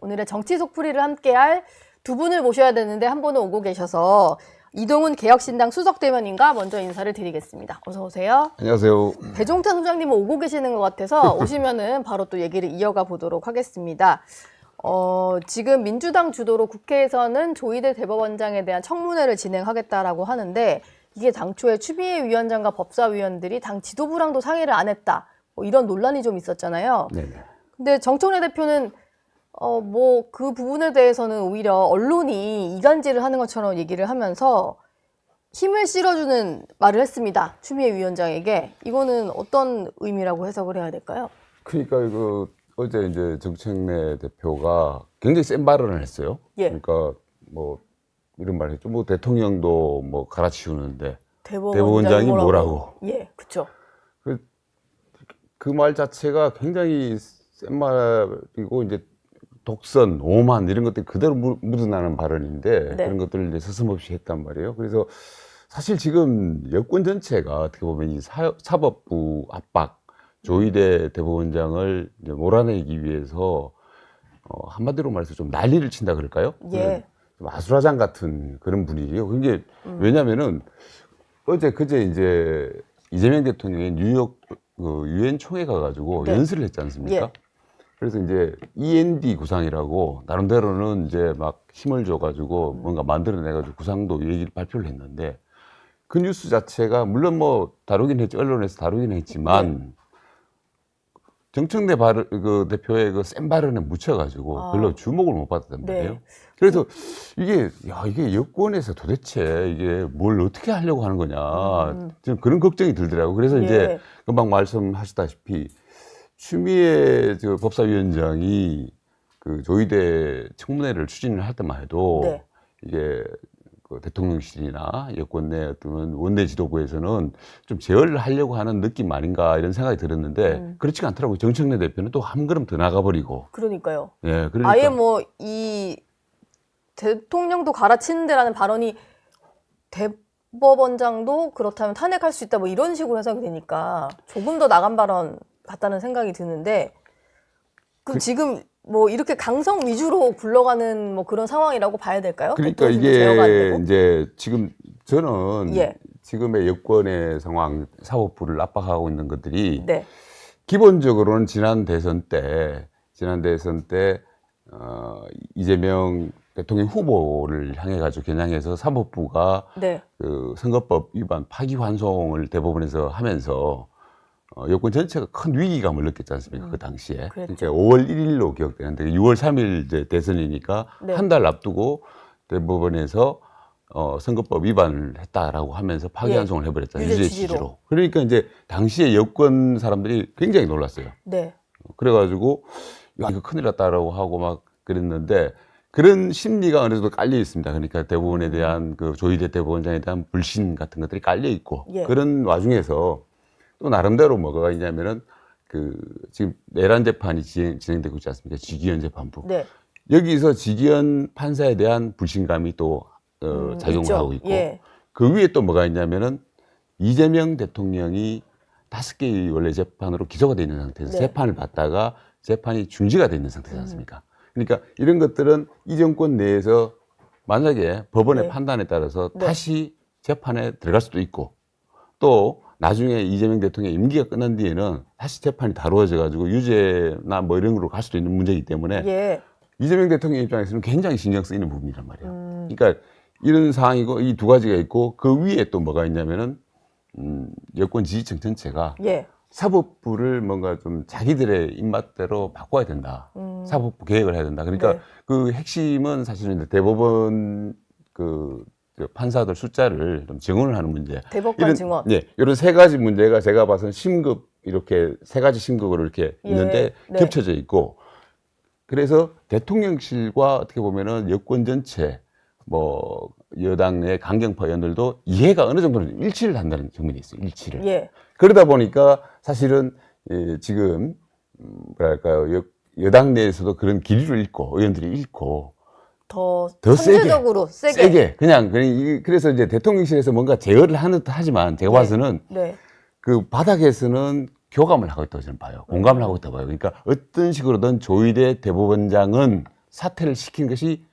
오늘의 정치 속풀이를 함께할 두 분을 모셔야 되는데 한 분은 오고 계셔서 이동훈 개혁신당 수석대변인과 먼저 인사를 드리겠습니다. 어서 오세요. 안녕하세요. 배종찬 소장님은 오고 계시는 것 같아서 오시면은 바로 또 얘기를 이어가 보도록 하겠습니다. 지금 민주당 주도로 국회에서는 조희대 대법원장에 대한 청문회를 진행하겠다라고 하는데 이게 당초에 추미애 위원장과 법사위원들이 당 지도부랑도 상의를 안 했다. 이런 논란이 좀 있었잖아요. 네네. 근데 정청래 대표는 뭐 그 부분에 대해서는 오히려 언론이 이간질을 하는 것처럼 얘기를 하면서 힘을 실어주는 말을 했습니다. 추미애 위원장에게. 이거는 어떤 의미라고 해석을 해야 될까요? 그러니까 이거 어제 이제 정청래 대표가 굉장히 센 발언을 했어요. 예. 그러니까 뭐 이런 말 했죠. 뭐 대통령도 뭐 갈아치우는데 대법원장이 뭐라고. 예, 그렇죠. 그 말 자체가 굉장히 센 말이고 이제 독선, 오만 이런 것들이 그대로 묻어나는 발언인데 네. 그런 것들을 이제 서슴없이 했단 말이에요. 그래서 사실 지금 여권 전체가 어떻게 보면 이 사법부 압박, 조희대 대법원장을 이제 몰아내기 위해서 한마디로 말해서 좀 난리를 친다 그럴까요? 예. 좀 아수라장 같은 그런 분위기예요. 그게 왜냐면은 그제 이제 이재명 대통령이 뉴욕 유엔 총회 가가지고 네. 연설을 했지 않습니까? 예. 그래서 이제 END 구상이라고 나름대로는 이제 막 힘을 줘가지고 뭔가 만들어내가지고 구상도 얘기를 발표를 했는데 그 뉴스 자체가 물론 뭐 다루긴 했죠. 언론에서 다루긴 했지만 정청래 그 대표의 그 센 발언에 묻혀가지고 별로 주목을 못 받았단 말이에요. 네. 그래서 이게 여권에서 도대체 이게 뭘 어떻게 하려고 하는 거냐 좀 그런 걱정이 들더라고요. 그래서 예. 이제 금방 말씀하셨다시피 추미애 저 법사위원장이 그 조희대 청문회를 추진을 할 때만 해도 네. 이게 그 대통령실이나 여권 내 어떤 원내 지도부에서는 좀 제어를 하려고 하는 느낌 아닌가 이런 생각이 들었는데 그렇지가 않더라고요. 정청래 대표는 또 한 걸음 더 나가버리고. 그러니까요. 예, 그러니까 아예 뭐 이 대통령도 갈아치는데라는 발언이 대법원장도 그렇다면 탄핵할 수 있다 뭐 이런 식으로 해석이 되니까 조금 더 나간 발언 같다는 생각이 드는데 지금 뭐 이렇게 강성 위주로 굴러가는 뭐 그런 상황이라고 봐야 될까요? 그러니까 제어가 안 이게 되고? 이제 지금 저는 예. 지금의 여권의 상황, 사법부를 압박하고 있는 것들이 네. 기본적으로는 지난 대선 때 이재명 대통령 후보를 향해 가지고 겨냥해서 사법부가 네. 그 선거법 위반 파기환송을 대법원에서 하면서 여권 전체가 큰 위기감을 느꼈지 않습니까? 그 당시에. 그랬죠. 그러니까 5월 1일로 기억되는데 6월 3일 이제 대선이니까 네. 한 달 앞두고 대법원에서 선거법 위반을 했다라고 하면서 파기환송을 해버렸잖아요. 유죄 유죄 취지로. 취지로. 그러니까 이제 당시에 여권 사람들이 굉장히 놀랐어요. 네. 그래가지고 야 이거 큰일 났다라고 하고 막 그랬는데 그런 심리가 어느 정도 깔려 있습니다. 그러니까 대법원에 대한 그 조희대 대법원장에 대한 불신 같은 것들이 깔려 있고 예. 그런 와중에서 또 나름대로 뭐가 있냐면은 그 지금 내란 재판이 진행되고 있지 않습니까? 지기현 재판부. 네. 여기서 지기현 판사에 대한 불신감이 또 작용을 있죠. 하고 있고 예. 그 위에 또 뭐가 있냐면은 이재명 대통령이 5개의 원래 재판으로 기소가 돼 있는 상태에서 네. 재판을 받다가 재판이 중지가 돼 있는 상태지 않습니까? 그러니까 이런 것들은 이 정권 내에서 만약에 법원의 네. 판단에 따라서 네. 다시 재판에 들어갈 수도 있고 또 나중에 이재명 대통령 임기가 끝난 뒤에는 다시 재판이 다루어져 가지고 유죄나 뭐 이런 걸로 갈 수도 있는 문제이기 때문에 예. 이재명 대통령 입장에서는 굉장히 신경 쓰이는 부분이란 말이에요. 그러니까 이런 상황이고 이 두 가지가 있고 그 위에 또 뭐가 있냐면은 여권 지지층 전체가 예. 사법부를 뭔가 좀 자기들의 입맛대로 바꿔야 된다. 사법부 개혁을 해야 된다. 그러니까 네. 그 핵심은 사실은 이제 대법원 그 판사들 숫자를 좀 증원을 하는 문제. 대법관 증원. 예, 이런 세 가지 문제가 제가 봐서는 심급 이렇게 세 가지 심급으로 이렇게 예, 있는데 네. 겹쳐져 있고 그래서 대통령실과 어떻게 보면은 여권 전체 뭐 여당 내 강경파 의원들도 이해가 어느 정도는 일치를 한다는 측면이 있어요. 일치를. 예. 그러다 보니까 사실은 지금 뭐랄까요 여당 내에서도 그런 기류를 잃고 의원들이 잃고 더 세게, 선제적으로 세게. 그냥 그래서 이제 대통령실에서 뭔가 제어를 하는 듯 하지만 제가 네. 봐서는 네. 그 바닥에서는 교감을 하고 있다고 저는 봐요. 공감을 하고 있다고 봐요. 그러니까 어떤 식으로든 조희대 대법원장은 사퇴를 시킨 것이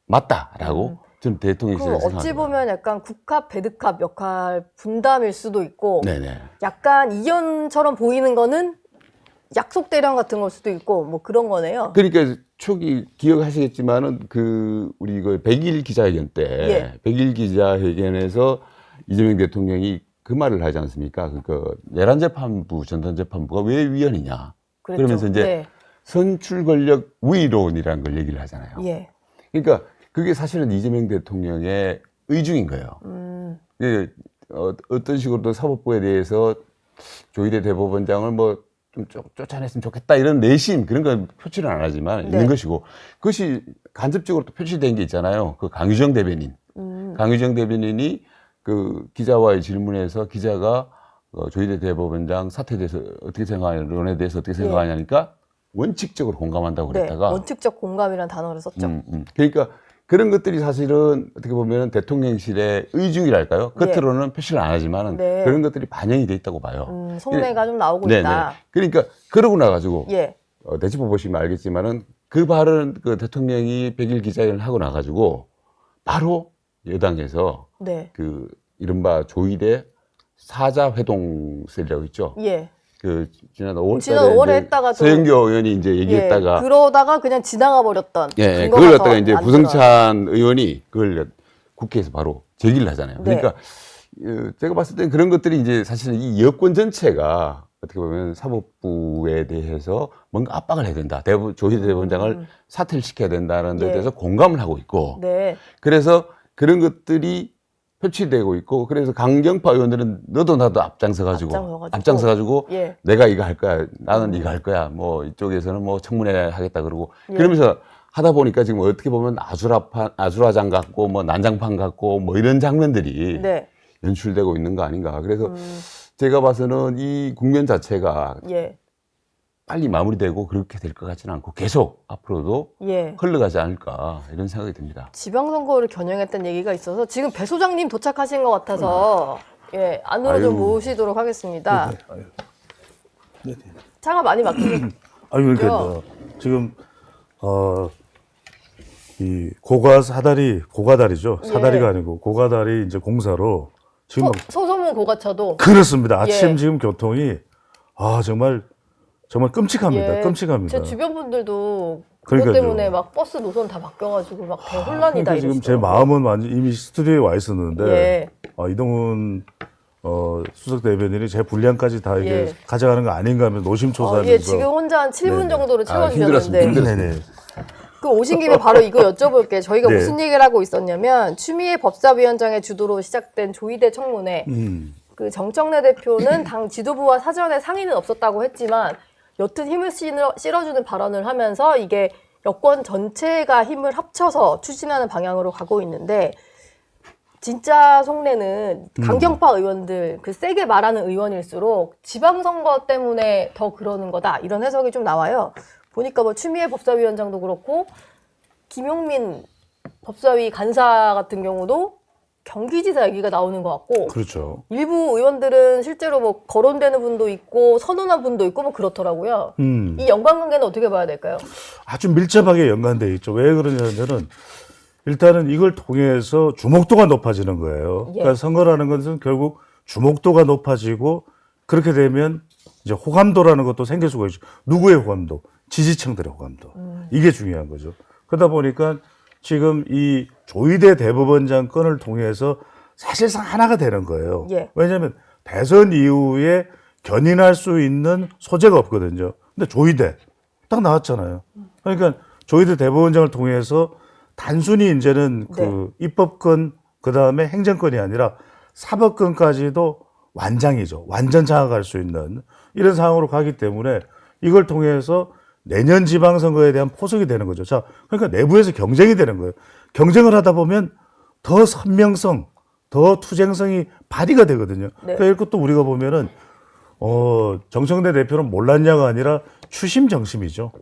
맞다라고 저는 대통령실에서 그 생각합니다. 어찌 보면 약간 국합, 배드캅 역할 분담일 수도 있고 네네. 약간 이견처럼 보이는 거는 약속 대령 같은 걸 수도 있고 뭐 그런 거네요. 그러니까 초기 기억하시겠지만은 그 우리 그 100일 기자회견 때 예. 100일 기자회견에서 이재명 대통령이 그 말을 하지 않습니까? 그 내란재판부 전담재판부가 왜 위헌이냐? 그랬죠. 그러면서 이제 네. 선출 권력 우위론이라는 걸 얘기를 하잖아요. 예. 그러니까 그게 사실은 이재명 대통령의 의중인 거예요. 이게 어떤 식으로든 사법부에 대해서 조희대 대법원장을 뭐 좀 쫓아냈으면 좋겠다 이런 내심 그런 건 표출은 안 하지만 네. 있는 것이고 그것이 간접적으로 또 표출된 게 있잖아요. 그 강유정 대변인. 강유정 대변인이 그 기자와의 질문에서 기자가 조희대 대법원장 사퇴에 대해서 어떻게 생각하냐에 대해서 어떻게 생각하냐니까 원칙적으로 공감한다고 네. 그랬다가 원칙적 공감이라는 단어를 썼죠. 그러니까 그런 것들이 사실은 어떻게 보면 대통령실의 의중이랄까요? 네. 겉으로는 표시를 안 하지만 네. 그런 것들이 반영이 돼 있다고 봐요. 속내가 좀 나오고 네네. 있다. 그러니까 그러고 나가지고 예. 되짚어 보시면 알겠지만은 그 발언 그 대통령이 100일 기자회견을 하고 나가지고 바로 여당에서 네. 그 이른바 조희대 사자 회동셀이라고 있죠. 예. 그 지난 5월달에 지난 5월에 했다가 또 서영교 의원이 이제 얘기했다가 예. 그러다가 그냥 지나가 버렸던 예, 근거가 그걸 더 갖다가 이제 안 부성찬 의원이 그걸 국회에서 바로 제기를 하잖아요. 네. 그러니까 제가 봤을 때는 그런 것들이 이제 사실은 이 여권 전체가 어떻게 보면 사법부에 대해서 뭔가 압박을 해야 된다. 조희대 대법원장을 사퇴를 시켜야 된다는 데 예. 대해서 공감을 하고 있고 네. 그래서 그런 것들이 표출되고 있고 그래서 강경파 의원들은 너도 나도 앞장서가지고 예. 내가 이거 할 거야 나는 이거 할 거야 뭐 이쪽에서는 뭐 청문회 하겠다 그러고 예. 그러면서 하다 보니까 지금 어떻게 보면 아수라장 같고 뭐 난장판 같고 뭐 이런 장면들이 네. 연출되고 있는 거 아닌가. 그래서 제가 봐서는 이 국면 자체가 예. 빨리 마무리되고 그렇게 될 것 같지는 않고 계속 앞으로도 예. 흘러가지 않을까 이런 생각이 듭니다. 지방선거를 겨냥했다는 얘기가 있어서 지금 배 소장님 도착하신 것 같아서 예, 안으로 좀 아유. 모시도록 하겠습니다. 네. 차가 많이 막히죠. 아유, 그러니까 지금 이 고가다리죠. 예. 사다리가 아니고 고가다리 이제 공사로 지금 막 소소문 고가차도 그렇습니다. 아침 예. 지금 교통이 정말 끔찍합니다. 예, 끔찍합니다. 제 주변 분들도 그것 그러니까요. 때문에 막 버스 노선 다 바뀌어가지고 막 대혼란이다 그러니까 지금 제 이러시더라고요. 마음은 완전 이미 스튜디오에 와 있었는데 예. 이동훈 수석 대변인이 제 분량까지 다 이게 예. 가져가는 거 아닌가 하면 노심초사하면서 예, 지금 혼자 한 7분 네네. 정도를 힘들었습니다. 채워주셨는데 네네. 그 오신 김에 바로 이거 여쭤볼게요. 저희가 네. 무슨 얘기를 하고 있었냐면 추미애 법사위원장의 주도로 시작된 조희대 청문회 그 정청래 대표는 당 지도부와 사전에 상의는 없었다고 했지만 여튼 힘을 실어주는 발언을 하면서 이게 여권 전체가 힘을 합쳐서 추진하는 방향으로 가고 있는데 진짜 속내는 강경파 의원들 그 세게 말하는 의원일수록 지방선거 때문에 더 그러는 거다 이런 해석이 좀 나와요. 보니까 뭐 추미애 법사위원장도 그렇고 김용민 법사위 간사 같은 경우도 경기지사 얘기가 나오는 것 같고 그렇죠. 일부 의원들은 실제로 뭐 거론되는 분도 있고 선언한 분도 있고 뭐 그렇더라고요. 이 연관관계는 어떻게 봐야 될까요? 아주 밀접하게 연관되어 있죠. 왜 그러냐면은 일단은 이걸 통해서 주목도가 높아지는 거예요. 예. 그러니까 선거라는 것은 결국 주목도가 높아지고 그렇게 되면 이제 호감도라는 것도 생길 수가 있죠. 누구의 호감도? 지지층들의 호감도. 이게 중요한 거죠. 그러다 보니까 지금 이 조희대 대법원장 건을 통해서 사실상 하나가 되는 거예요. 예. 왜냐하면 대선 이후에 견인할 수 있는 소재가 없거든요. 근데 조희대 딱 나왔잖아요. 그러니까 조희대 대법원장을 통해서 단순히 이제는 그 입법권 그다음에 행정권이 아니라 사법권까지도 완장이죠. 완전 장악할 수 있는 이런 상황으로 가기 때문에 이걸 통해서 내년 지방선거에 대한 포석이 되는 거죠. 자, 그러니까 내부에서 경쟁이 되는 거예요. 경쟁을 하다 보면 더 선명성, 더 투쟁성이 발휘가 되거든요. 네. 그러니까 이것도 우리가 보면은 정청래 대표는 몰랐냐가 아니라 추심정심이죠.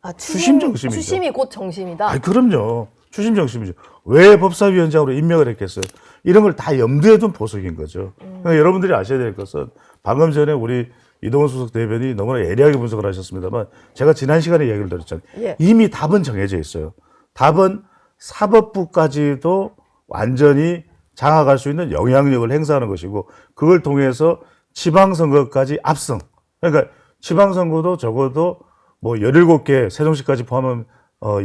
아, 추심정심이죠. 추심이 곧 정심이다. 그럼요. 추심정심이죠. 왜 법사위원장으로 임명을 했겠어요? 이런 걸 다 염두에 둔 보석인 거죠. 그러니까 여러분들이 아셔야 될 것은 방금 전에 우리 이동훈 수석 대변인이 너무나 예리하게 분석을 하셨습니다만 제가 지난 시간에 이야기를 드렸잖아요. 예. 이미 답은 정해져 있어요. 답은 사법부까지도 완전히 장악할 수 있는 영향력을 행사하는 것이고 그걸 통해서 지방선거까지 압승. 그러니까 지방선거도 적어도 뭐 17개 세종시까지 포함하면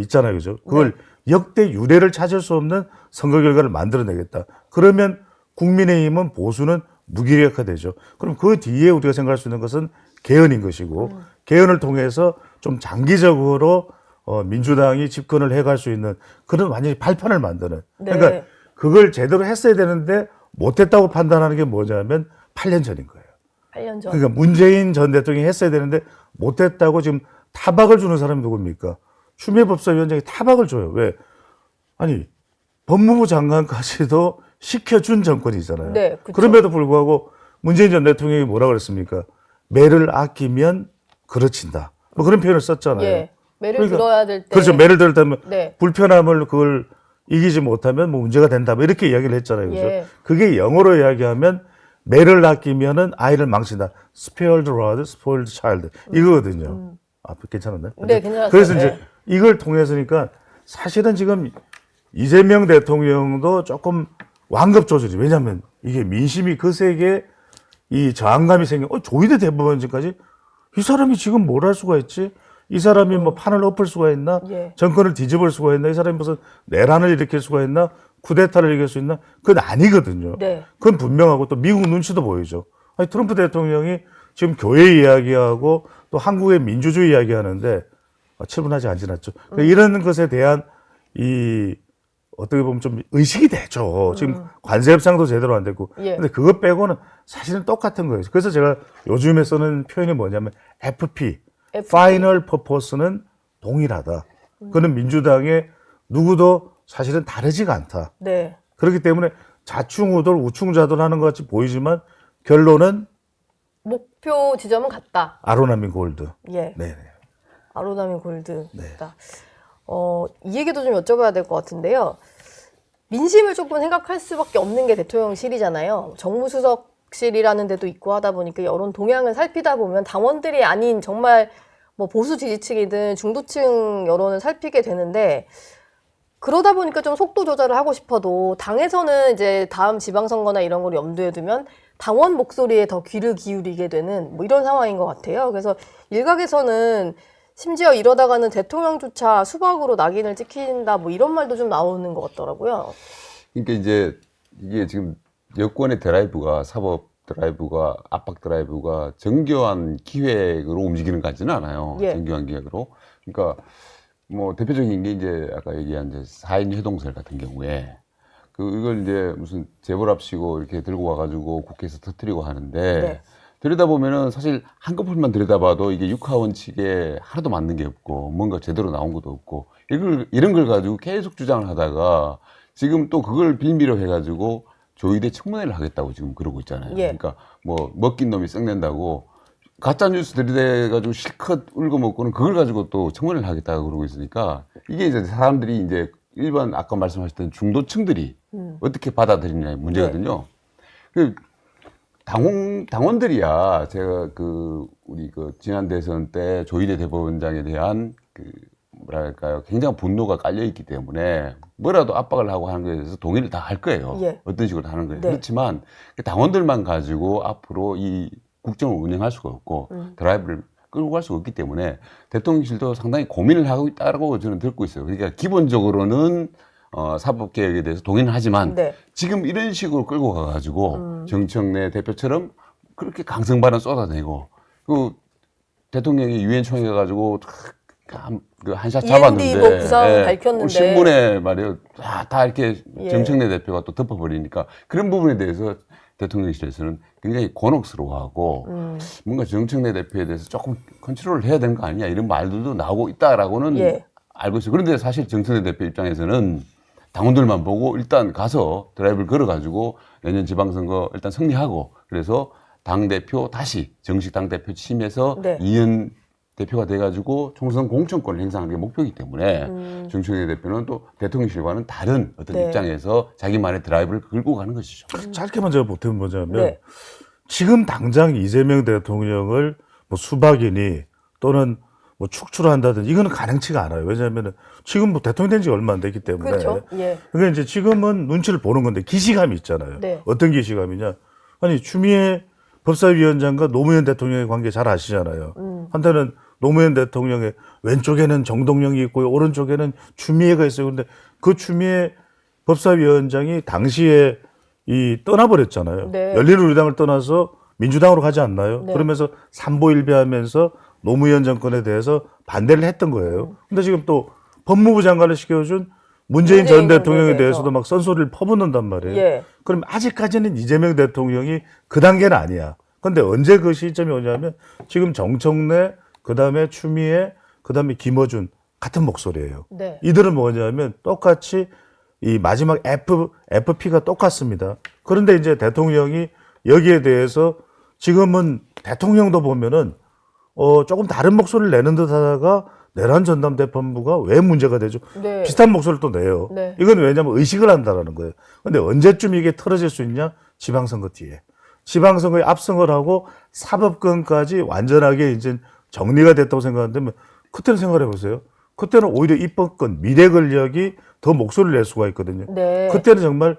있잖아요. 그죠? 그걸 역대 유례를 찾을 수 없는 선거 결과를 만들어내겠다. 그러면 국민의힘은 보수는 무기력화되죠. 그럼 그 뒤에 우리가 생각할 수 있는 것은 개헌인 것이고 개헌을 통해서 좀 장기적으로 민주당이 집권을 해갈 수 있는 그런 완전히 발판을 만드는. 네. 그러니까 그걸 제대로 했어야 되는데 못했다고 판단하는 게 뭐냐면 8년 전인 거예요. 8년 전. 그러니까 문재인 전 대통령이 했어야 되는데 못했다고 지금 타박을 주는 사람이 누굽니까? 추미애 법사위원장이 타박을 줘요. 왜? 아니 법무부 장관까지도 시켜준 정권이잖아요. 네, 그쵸. 그럼에도 불구하고 문재인 전 대통령이 뭐라 그랬습니까? 매를 아끼면 그르친다. 뭐 그런 표현을 썼잖아요. 예. 매를 그러니까, 들어야 될 때. 그렇죠. 매를 들을 때면 네. 불편함을 그걸 이기지 못하면 뭐 문제가 된다. 뭐 이렇게 이야기를 했잖아요. 그죠? 예. 그게 영어로 이야기하면 매를 아끼면은 아이를 망친다. Spared rod, spoiled child. 이거거든요. 아, 괜찮았나요? 네, 괜찮았어요. 그래서 이제 네. 이걸 통해서니까 사실은 지금 이재명 대통령도 조금 완급 조절이. 왜냐하면 이게 민심이 거세게 이 저항감이 생겨. 조희대 대법원장까지 이 사람이 지금 뭘 할 수가 있지? 이 사람이 뭐 판을 엎을 수가 있나? 예. 정권을 뒤집을 수가 있나? 이 사람이 무슨 내란을 일으킬 수가 있나? 쿠데타를 일으킬 수 있나? 그건 아니거든요. 네. 그건 분명하고 또 미국 눈치도 보이죠. 아니, 트럼프 대통령이 지금 교회 이야기하고 또 한국의 민주주의 이야기하는데 7분 아직 안 지났죠. 그러니까 이런 것에 대한 이 어떻게 보면 좀 의식이 되죠. 지금 관세 협상도 제대로 안 됐고. 예. 근데 그것 빼고는 사실은 똑같은 거예요. 그래서 제가 요즘에 쓰는 표현이 뭐냐면 FP. Final Purpose는 동일하다. 그거는 민주당의 누구도 사실은 다르지가 않다. 네. 그렇기 때문에 좌충우돌 우충좌돌 하는 것 같이 보이지만 결론은 목표 지점은 같다. 아로나민 골드. 예. 네. 아로나민 골드다. 네. 이 얘기도 좀 여쭤봐야 될 것 같은데요. 민심을 조금 생각할 수밖에 없는 게 대통령실이잖아요. 정무수석실이라는 데도 있고 하다 보니까 여론 동향을 살피다 보면 당원들이 아닌 정말 뭐 보수 지지층이든 중도층 여론을 살피게 되는데 그러다 보니까 좀 속도 조절을 하고 싶어도 당에서는 이제 다음 지방선거나 이런 걸 염두에 두면 당원 목소리에 더 귀를 기울이게 되는 뭐 이런 상황인 것 같아요. 그래서 일각에서는 심지어 이러다가는 대통령조차 수박으로 낙인을 찍힌다 뭐 이런 말도 좀 나오는 것 같더라고요. 그러니까 이제 이게 지금 여권의 드라이브가 사법 드라이브가 압박 드라이브가 정교한 기획으로 움직이는 것 같지는 않아요. 예. 정교한 기획으로. 그러니까 뭐 대표적인 게 이제 아까 얘기한 이제 4인 회동설 같은 경우에 이걸 이제 무슨 재벌합시고 이렇게 들고 와가지고 국회에서 터뜨리고 하는데 네. 들여다보면은 사실 한꺼풀만 들여다봐도 이게 육하원칙에 하나도 맞는 게 없고 뭔가 제대로 나온 것도 없고 이런 걸 가지고 계속 주장을 하다가 지금 또 그걸 빌미로 해가지고 조의대 청문회를 하겠다고 지금 그러고 있잖아요. 예. 그러니까 뭐 먹긴 놈이 썩낸다고 가짜 뉴스 들이대가지고 실컷 울고먹고는 그걸 가지고 또 청문회를 하겠다고 그러고 있으니까 이게 이제 사람들이 이제 일반 아까 말씀하셨던 중도층들이 어떻게 받아들이냐의 문제거든요. 그 당원들이야 제가 우리 지난 대선 때 조희대 대법원장에 대한 뭐랄까요 굉장한 분노가 깔려 있기 때문에 뭐라도 압박을 하고 하는 것에 대해서 동의를 다 할 거예요. 예. 어떤 식으로 하는 거예요. 네. 그렇지만 당원들만 가지고 앞으로 이 국정을 운영할 수가 없고 드라이브를 끌고 갈 수가 없기 때문에 대통령실도 상당히 고민을 하고 있다고 저는 듣고 있어요. 그러니까 기본적으로는 사법개혁에 대해서 동의는 하지만 네. 지금 이런 식으로 끌고 가가지고 정청래 대표처럼 그렇게 강성 발언 쏟아내고 대통령이 유엔 총회 가가지고 한샷 잡았는데 EMD 뭐 구상 밝혔는데 신문에 말이에요 다 이렇게 예. 정청래 대표가 또 덮어버리니까 그런 부분에 대해서 대통령실에서는 굉장히 곤혹스러워하고 뭔가 정청래 대표에 대해서 조금 컨트롤을 해야 되는 거 아니냐 이런 말들도 나오고 있다라고는 예. 알고 있어요. 그런데 사실 정청래 대표 입장에서는 당원들만 보고 일단 가서 드라이브를 걸어가지고 내년 지방선거 일단 승리하고 그래서 당대표 다시 정식 당대표 취임해서 네. 이현 대표가 돼가지고 총선 공천권을 행사하는 게 목표이기 때문에 정청래 대표는 또 대통령실과는 다른 어떤 네. 입장에서 자기만의 드라이브를 끌고 가는 것이죠. 짧게만 제가 보태면 뭐냐면 네. 지금 당장 이재명 대통령을 뭐 수박이니 또는 뭐 축출한다든지 이거는 가능치가 않아요. 왜냐하면 지금 뭐 대통령 된 지 얼마 안 됐기 때문에. 그렇죠. 예. 그러니까 이제 지금은 눈치를 보는 건데 기시감이 있잖아요. 네. 어떤 기시감이냐? 아니 추미애 법사위원장과 노무현 대통령의 관계 잘 아시잖아요. 한때는 노무현 대통령의 왼쪽에는 정동영이 있고 오른쪽에는 추미애가 있어요. 근데 그 추미애 법사위원장이 당시에 떠나버렸잖아요. 네. 열린우리당을 떠나서 민주당으로 가지 않나요? 네. 그러면서 삼보일비하면서 노무현 정권에 대해서 반대를 했던 거예요. 근데 지금 또 법무부 장관을 시켜준 문재인 전 대통령에 대해서. 대해서도 막 썬소리를 퍼붓는단 말이에요. 예. 그럼 아직까지는 이재명 대통령이 그 단계는 아니야. 근데 언제 그 시점이 오냐면 지금 정청래, 그 다음에 추미애, 그 다음에 김어준 같은 목소리예요. 네. 이들은 뭐냐면 똑같이 이 마지막 FP가 똑같습니다. 그런데 이제 대통령이 여기에 대해서 지금은 대통령도 보면은 조금 다른 목소리를 내는 듯 하다가 내란 전담대본부가 왜 문제가 되죠? 네. 비슷한 목소리를 또 내요. 네. 이건 왜냐면 의식을 한다라는 거예요. 근데 언제쯤 이게 틀어질 수 있냐? 지방선거 뒤에. 지방선거에 압승을 하고 사법권까지 완전하게 이제 정리가 됐다고 생각하는데 그때는 생각해 보세요. 그때는 오히려 입법권, 미래 권력이 더 목소리를 낼 수가 있거든요. 네. 그때는 정말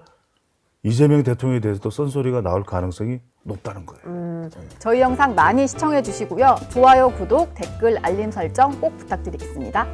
이재명 대통령에 대해서도 썬소리가 나올 가능성이 높다는 거예요. 저희 영상 많이 시청해 주시고요. 좋아요, 구독, 댓글, 알림 설정 꼭 부탁드리겠습니다.